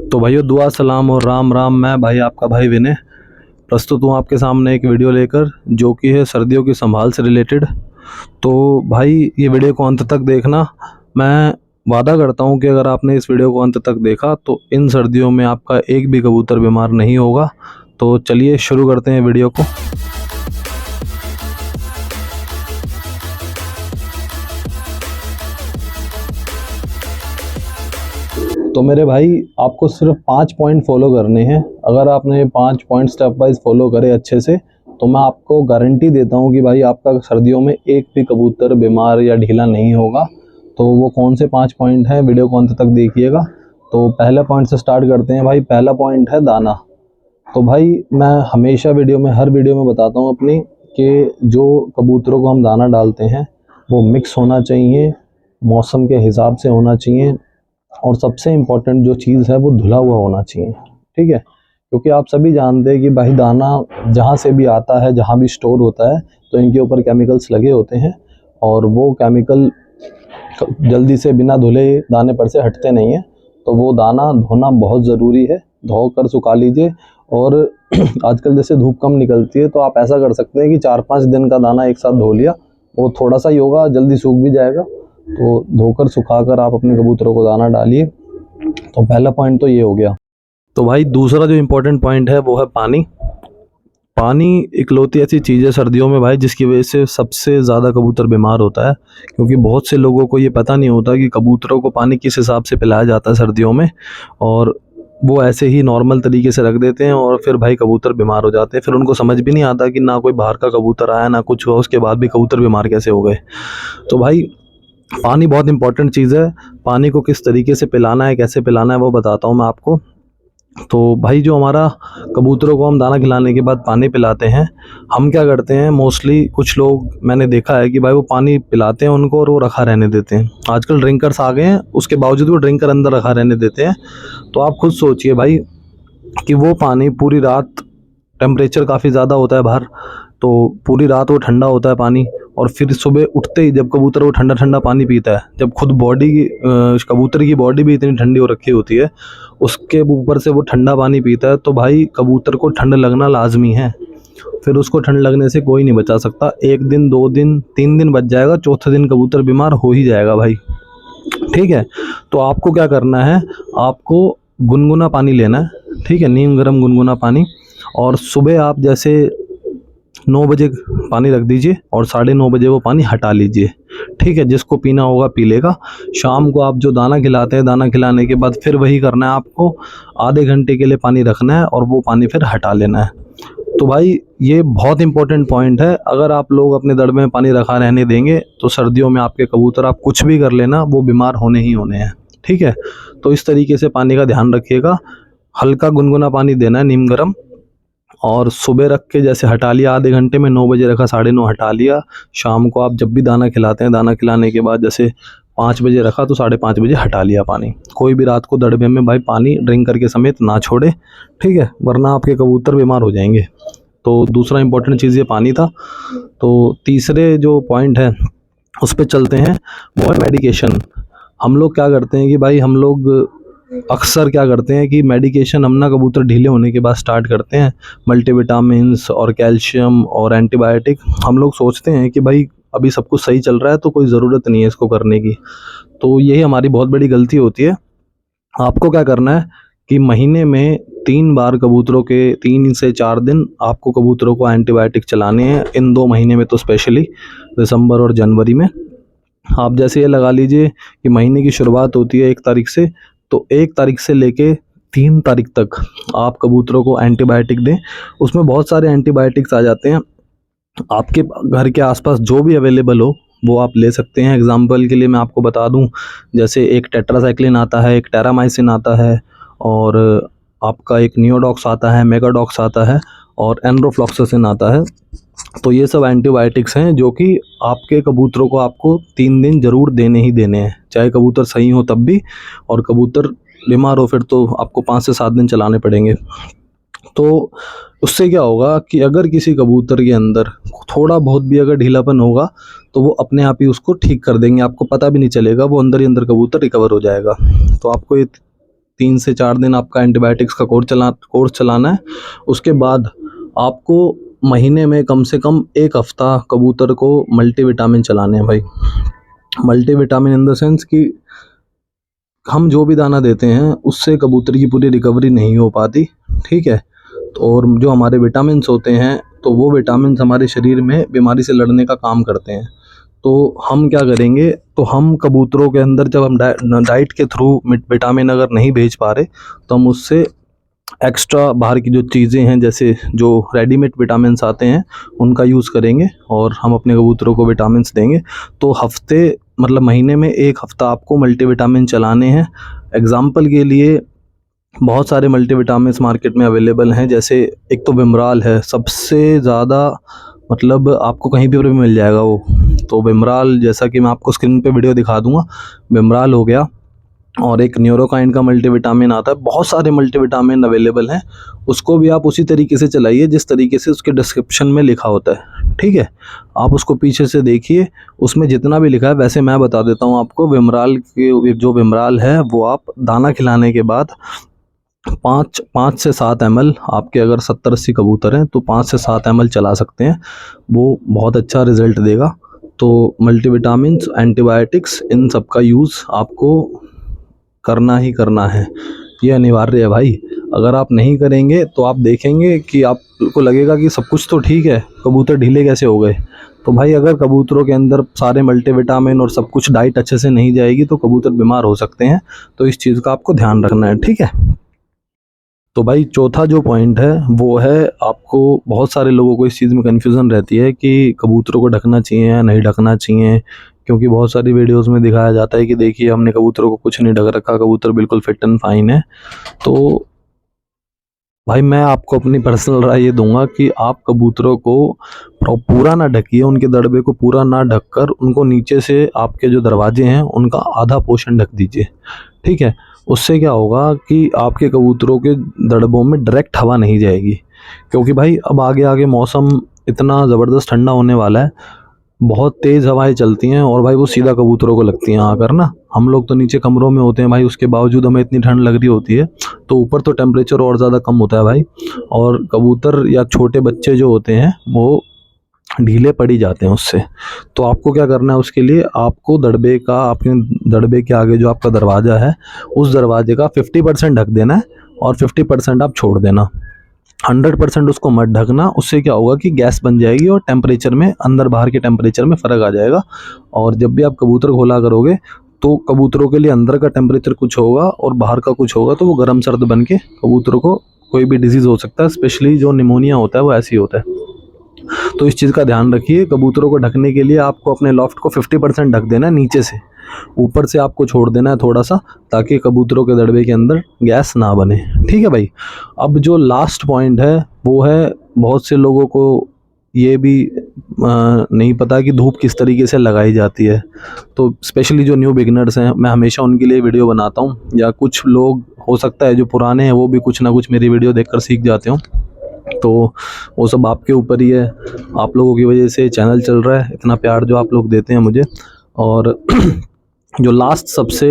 तो भाइयों दुआ सलाम और राम राम। मैं भाई आपका भाई विनय प्रस्तुत हूँ आपके सामने एक वीडियो लेकर, जो कि है सर्दियों की संभाल से रिलेटेड। तो भाई ये वीडियो को अंत तक देखना। मैं वादा करता हूँ कि अगर आपने इस वीडियो को अंत तक देखा तो इन सर्दियों में आपका एक भी कबूतर बीमार नहीं होगा। तो चलिए शुरू करते हैं वीडियो को। तो मेरे भाई आपको सिर्फ 5 पॉइंट फॉलो करने हैं। अगर आपने 5 पॉइंट स्टेप वाइज फॉलो करे अच्छे से, तो मैं आपको गारंटी देता हूँ कि भाई आपका सर्दियों में एक भी कबूतर बीमार या ढीला नहीं होगा। तो वो कौन से 5 पॉइंट हैं, वीडियो को अंत तक देखिएगा। तो पहले पॉइंट से स्टार्ट करते हैं भाई। पहला पॉइंट है दाना। तो भाई मैं हमेशा हर वीडियो में बताता हूँ अपनी कि जो कबूतरों को हम दाना डालते हैं वो मिक्स होना चाहिए, मौसम के हिसाब से होना चाहिए, और सबसे इम्पोर्टेंट जो चीज़ है वो धुला हुआ होना चाहिए। ठीक है, क्योंकि आप सभी जानते हैं कि भाई दाना जहाँ से भी आता है, जहाँ भी स्टोर होता है, तो इनके ऊपर केमिकल्स लगे होते हैं और वो केमिकल जल्दी से बिना धुले दाने पर से हटते नहीं हैं। तो वो दाना धोना बहुत ज़रूरी है। धो कर सुखा लीजिए। और आजकल जैसे धूप कम निकलती है, तो आप ऐसा कर सकते हैं कि 4-5 दिन का दाना एक साथ धो लिया। वो थोड़ा सा ही होगा, जल्दी सूख भी जाएगा। तो धोकर सुखाकर आप अपने कबूतरों को दाना डालिए। तो पहला पॉइंट तो ये हो गया। तो भाई दूसरा जो इम्पोर्टेंट पॉइंट है वो है पानी। पानी इकलौती ऐसी चीज़ है सर्दियों में भाई जिसकी वजह से सबसे ज़्यादा कबूतर बीमार होता है। क्योंकि बहुत से लोगों को ये पता नहीं होता कि कबूतरों को पानी किस हिसाब से पिलाया जाता है सर्दियों में, और वो ऐसे ही नॉर्मल तरीके से रख देते हैं और फिर भाई कबूतर बीमार हो जाते हैं। फिर उनको समझ भी नहीं आता कि ना कोई बाहर का कबूतर आया ना कुछ हुआ, उसके बाद भी कबूतर बीमार कैसे हो गए। तो भाई पानी बहुत इंपॉर्टेंट चीज़ है। पानी को किस तरीके से पिलाना है, कैसे पिलाना है, वो बताता हूँ मैं आपको। तो भाई जो हमारा कबूतरों को हम दाना खिलाने के बाद पानी पिलाते हैं, हम क्या करते हैं मोस्टली, कुछ लोग मैंने देखा है कि भाई वो पानी पिलाते हैं उनको और वो रखा रहने देते हैं। आजकल ड्रिंकर्स आ गए हैं, उसके बावजूद वो ड्रिंकर अंदर रखा रहने देते हैं। तो आप खुद सोचिए भाई कि वो पानी पूरी रात, टेम्परेचर काफ़ी ज़्यादा होता है बाहर, तो पूरी रात वो ठंडा होता है पानी, और फिर सुबह उठते ही जब कबूतर वो ठंडा ठंडा पानी पीता है, जब खुद कबूतर की बॉडी भी इतनी ठंडी हो रखी होती है, उसके ऊपर से वो ठंडा पानी पीता है, तो भाई कबूतर को ठंड लगना लाजमी है। फिर उसको ठंड लगने से कोई नहीं बचा सकता। 1 दिन 2 दिन 3 दिन बच जाएगा, चौथे दिन कबूतर बीमार हो ही जाएगा भाई। ठीक है, तो आपको क्या करना है, आपको गुनगुना पानी लेना है। ठीक है, नीम गर्म गुनगुना पानी। और सुबह आप जैसे 9 बजे पानी रख दीजिए और 9:30 बजे वो पानी हटा लीजिए। ठीक है, जिसको पीना होगा पी लेगा। शाम को आप जो दाना खिलाते हैं, दाना खिलाने के बाद फिर वही करना है आपको, आधे घंटे के लिए पानी रखना है और वो पानी फिर हटा लेना है। तो भाई ये बहुत इंपॉर्टेंट पॉइंट है। अगर आप लोग अपने दड़ में पानी रखा रहने देंगे तो सर्दियों में आपके कबूतर, आप कुछ भी कर लेना, वो बीमार होने ही होने हैं। ठीक है, तो इस तरीके से पानी का ध्यान रखिएगा। हल्का गुनगुना पानी देना है, नीम गर्म। और सुबह रख के जैसे हटा लिया आधे घंटे में, 9 बजे रखा, 9:30 हटा लिया। शाम को आप जब भी दाना खिलाते हैं, दाना खिलाने के बाद जैसे 5 बजे रखा तो 5:30 बजे हटा लिया पानी। कोई भी रात को दड़बे में भाई पानी ड्रिंक करके समेत ना छोड़े। ठीक है, वरना आपके कबूतर बीमार हो जाएंगे। तो दूसरा इंपॉर्टेंट चीज़ ये पानी था। तो तीसरे जो पॉइंट है उस पर चलते हैं, वो है मेडिकेशन। हम लोग क्या करते हैं कि भाई हम लोग अक्सर क्या करते हैं कि मेडिकेशन हम ना कबूतर ढीले होने के बाद स्टार्ट करते हैं। मल्टीविटामिन्स और कैल्शियम और एंटीबायोटिक। हम लोग सोचते हैं कि भाई अभी सब कुछ सही चल रहा है तो कोई ज़रूरत नहीं है इसको करने की। तो यही हमारी बहुत बड़ी गलती होती है। आपको क्या करना है कि महीने में 3 बार कबूतरों के 3 से 4 दिन आपको कबूतरों को एंटीबायोटिक चलाने हैं। इन 2 महीने में तो स्पेशली दिसंबर और जनवरी में। आप जैसे ये लगा लीजिए कि महीने की शुरुआत होती है 1 तारीख से, तो 1 तारीख से लेके 3 तारीख तक आप कबूतरों को एंटीबायोटिक दें। उसमें बहुत सारे एंटीबायोटिक्स आ जाते हैं, आपके घर के आसपास जो भी अवेलेबल हो वो आप ले सकते हैं। एग्जाम्पल के लिए मैं आपको बता दूं, जैसे एक टेट्रासाइक्लिन आता है, एक टेरामाइसिन आता है, और आपका एक नियोडॉक्स आता है, मेगाडॉक्स आता है, और एनरोफ्लॉक्सासिन आता है। तो ये सब एंटीबायोटिक्स हैं जो कि आपके कबूतरों को आपको 3 दिन ज़रूर देने ही देने हैं, चाहे कबूतर सही हो तब भी, और कबूतर बीमार हो फिर तो आपको 5 से 7 दिन चलाने पड़ेंगे। तो उससे क्या होगा कि अगर किसी कबूतर के अंदर थोड़ा बहुत भी अगर ढीलापन होगा तो वो अपने आप ही उसको ठीक कर देंगे, आपको पता भी नहीं चलेगा, वो अंदर ही अंदर कबूतर रिकवर हो जाएगा। तो आपको ये 3 से 4 दिन आपका एंटीबायोटिक्स का कोर्स चलाना है। उसके बाद आपको महीने में कम से कम 1 हफ्ता कबूतर को मल्टीविटामिन चलाने हैं भाई। मल्टीविटामिन इन द सेंस कि हम जो भी दाना देते हैं उससे कबूतर की पूरी रिकवरी नहीं हो पाती, ठीक है। तो और जो हमारे विटामिन्स होते हैं तो वो विटामिन्स हमारे शरीर में बीमारी से लड़ने का काम करते हैं। तो हम क्या करेंगे, तो हम कबूतरों के अंदर जब हम डाइट के थ्रू विटामिन अगर नहीं भेज पा रहे तो हम उससे एक्स्ट्रा बाहर की जो चीज़ें हैं, जैसे जो रेडीमेड विटामिन्स आते हैं उनका यूज़ करेंगे और हम अपने कबूतरों को विटामिन्स देंगे। तो मतलब महीने में 1 हफ्ता आपको मल्टीविटामिन चलाने हैं। एग्जाम्पल के लिए बहुत सारे मल्टीविटामिन्स मार्केट में अवेलेबल हैं, जैसे एक तो विमराल है सबसे ज़्यादा, मतलब आपको कहीं पर भी मिल जाएगा वो। तो विमराल, जैसा कि मैं आपको स्क्रीन पे वीडियो दिखा दूंगा, विमराल हो गया। और एक न्यूरोकाइंड का मल्टीविटामिन आता है, बहुत सारे मल्टीविटामिन अवेलेबल हैं। उसको भी आप उसी तरीके से चलाइए जिस तरीके से उसके डिस्क्रिप्शन में लिखा होता है, ठीक है। आप उसको पीछे से देखिए, उसमें जितना भी लिखा है वैसे मैं बता देता हूँ आपको। विमराल के जो विमराल है वो आप दाना खिलाने के बाद 5 से 7 ml, आपके अगर 70-80 कबूतर हैं तो 5 से 7 ml चला सकते हैं, वो बहुत अच्छा रिज़ल्ट देगा। तो मल्टीविटामिन्स, एंटीबायोटिक्स, इन सब का यूज़ आपको करना ही करना है, ये अनिवार्य है भाई। अगर आप नहीं करेंगे तो आप देखेंगे कि आपको लगेगा कि सब कुछ तो ठीक है, कबूतर ढीले कैसे हो गए। तो भाई अगर कबूतरों के अंदर सारे मल्टीविटामिन और सब कुछ डाइट अच्छे से नहीं जाएगी तो कबूतर बीमार हो सकते हैं। तो इस चीज़ का आपको ध्यान रखना है, ठीक है। तो भाई चौथा जो पॉइंट है वो है, आपको बहुत सारे लोगों को इस चीज़ में कन्फ्यूज़न रहती है कि कबूतरों को ढकना चाहिए या नहीं ढकना चाहिए, क्योंकि बहुत सारी वीडियोस में दिखाया जाता है कि देखिए हमने कबूतरों को कुछ नहीं ढक रखा, कबूतर बिल्कुल फिट एंड फाइन है। तो भाई मैं आपको अपनी पर्सनल राय ये दूंगा कि आप कबूतरों को पूरा ना ढकिए, उनके दड़बे को पूरा ना ढककर उनको नीचे से आपके जो दरवाजे हैं उनका आधा पोर्शन ढक दीजिए, ठीक है। उससे क्या होगा कि आपके कबूतरों के दड़बों में डायरेक्ट हवा नहीं जाएगी, क्योंकि भाई अब आगे आगे मौसम इतना ज़बरदस्त ठंडा होने वाला है, बहुत तेज़ हवाएं चलती हैं और भाई वो सीधा कबूतरों को लगती हैं आकर ना। हम लोग तो नीचे कमरों में होते हैं भाई, उसके बावजूद हमें इतनी ठंड लग रही होती है, तो ऊपर तो टेम्परेचर और ज़्यादा कम होता है भाई, और कबूतर या छोटे बच्चे जो होते हैं वो ढीले पड़ ही जाते हैं उससे। तो आपको क्या करना है, उसके लिए आपको आपके दड़बे के आगे जो आपका दरवाज़ा है उस दरवाजे का 50% ढक देना है और 50% आप छोड़ देना। 100% उसको मत ढकना, उससे क्या होगा कि गैस बन जाएगी और टेम्परेचर में, अंदर बाहर के टेम्परेचर में फ़र्क आ जाएगा। और जब भी आप कबूतर खोला करोगे तो कबूतरों के लिए अंदर का टेम्परेचर कुछ होगा और बाहर का कुछ होगा, तो वो गर्म सर्द बन के कबूतरों को कोई भी डिजीज़ हो सकता है, स्पेशली जो निमोनिया होता है वो ऐसे ही होता है। तो इस चीज़ का ध्यान रखिए। कबूतरों को ढकने के लिए आपको अपने लॉफ्ट को 50% ढक देना है नीचे से, ऊपर से आपको छोड़ देना है थोड़ा सा, ताकि कबूतरों के दड़बे के अंदर गैस ना बने, ठीक है भाई। अब जो लास्ट पॉइंट है वो है, बहुत से लोगों को ये भी नहीं पता कि धूप किस तरीके से लगाई जाती है। तो स्पेशली जो न्यू बिगिनर्स हैं, मैं हमेशा उनके लिए वीडियो बनाता हूँ, या कुछ लोग हो सकता है जो पुराने हैं वो भी कुछ ना कुछ मेरी वीडियो देखकर सीख जाते हो, तो वो सब आपके ऊपर ही है। आप लोगों की वजह से चैनल चल रहा है, इतना प्यार जो आप लोग देते हैं मुझे। और जो सबसे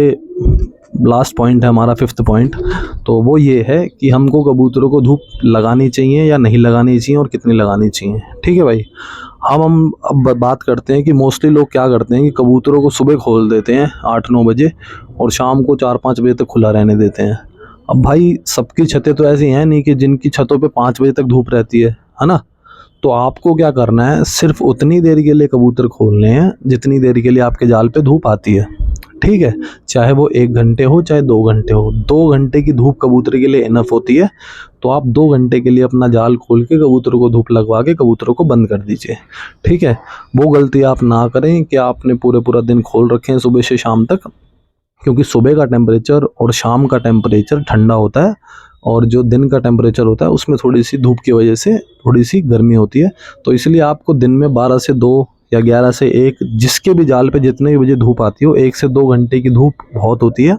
लास्ट पॉइंट है हमारा, 5th पॉइंट, तो वो ये है कि हमको कबूतरों को धूप लगानी चाहिए या नहीं लगानी चाहिए और कितनी लगानी चाहिए, ठीक है भाई। हम अब बात करते हैं कि मोस्टली लोग क्या करते हैं कि कबूतरों को सुबह खोल देते हैं 8-9 बजे और शाम को 4-5 बजे तक खुला रहने देते हैं। अब भाई सबकी छतें तो ऐसी हैं नहीं कि जिनकी छतों पे 5 बजे तक धूप रहती है ना। तो आपको क्या करना है, सिर्फ उतनी देर के लिए कबूतर खोलने हैं जितनी देर के लिए आपके जाल पे धूप आती है, ठीक है। चाहे वो 1 घंटे हो चाहे 2 घंटे हो, 2 घंटे की धूप कबूतर के लिए इनफ होती है। तो आप 2 घंटे के लिए अपना जाल खोल के कबूतरों को धूप लगवा के कबूतरों को बंद कर दीजिए, ठीक है। वो गलती आप ना करें कि आपने पूरा दिन खोल रखे हैं सुबह से शाम तक, क्योंकि सुबह का टेम्परेचर और शाम का टेम्परेचर ठंडा होता है और जो दिन का टेम्परेचर होता है उसमें थोड़ी सी धूप की वजह से थोड़ी सी गर्मी होती है। तो इसलिए आपको दिन में 12 से 2 या 11 से 1, जिसके भी जाल पे जितने भी बजे धूप आती हो, 1 से 2 घंटे की धूप बहुत होती है।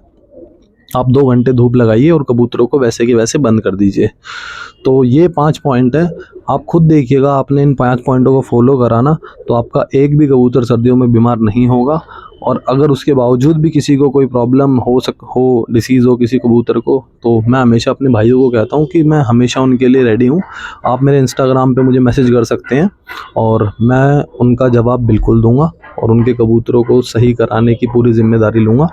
आप 2 घंटे धूप लगाइए और कबूतरों को वैसे के वैसे बंद कर दीजिए। तो ये 5 पॉइंट है, आप खुद देखिएगा, आपने इन 5 पॉइंटों को फॉलो कराना तो आपका एक भी कबूतर सर्दियों में बीमार नहीं होगा और अगर उसके बावजूद भी किसी को कोई प्रॉब्लम हो डिसीज़ हो किसी कबूतर को, तो मैं हमेशा अपने भाइयों को कहता हूँ कि मैं हमेशा उनके लिए रेडी हूँ। आप मेरे इंस्टाग्राम पे मुझे मैसेज कर सकते हैं और मैं उनका जवाब बिल्कुल दूंगा और उनके कबूतरों को सही कराने की पूरी जिम्मेदारी लूँगा।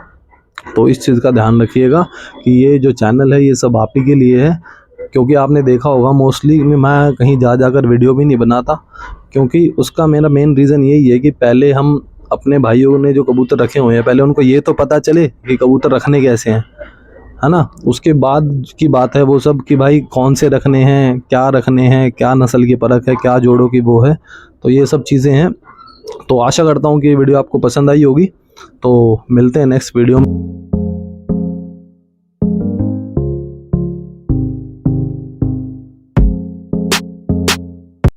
तो इस चीज़ का ध्यान रखिएगा कि ये जो चैनल है ये सब आप ही के लिए है, क्योंकि आपने देखा होगा मोस्टली मैं कहीं जाकर वीडियो भी नहीं बनाता, क्योंकि उसका मेरा मेन रीज़न यही है कि पहले हम अपने भाइयों ने जो कबूतर रखे हुए हैं पहले उनको ये तो पता चले कि कबूतर रखने कैसे हैं, है ना। उसके बाद की बात है वो सब कि भाई कौन से रखने हैं, क्या नस्ल की परख है, क्या जोड़ों की वो है, तो ये सब चीज़ें हैं। तो आशा करता हूँ कि ये वीडियो आपको पसंद आई होगी। तो मिलते हैं नेक्स्ट वीडियो में।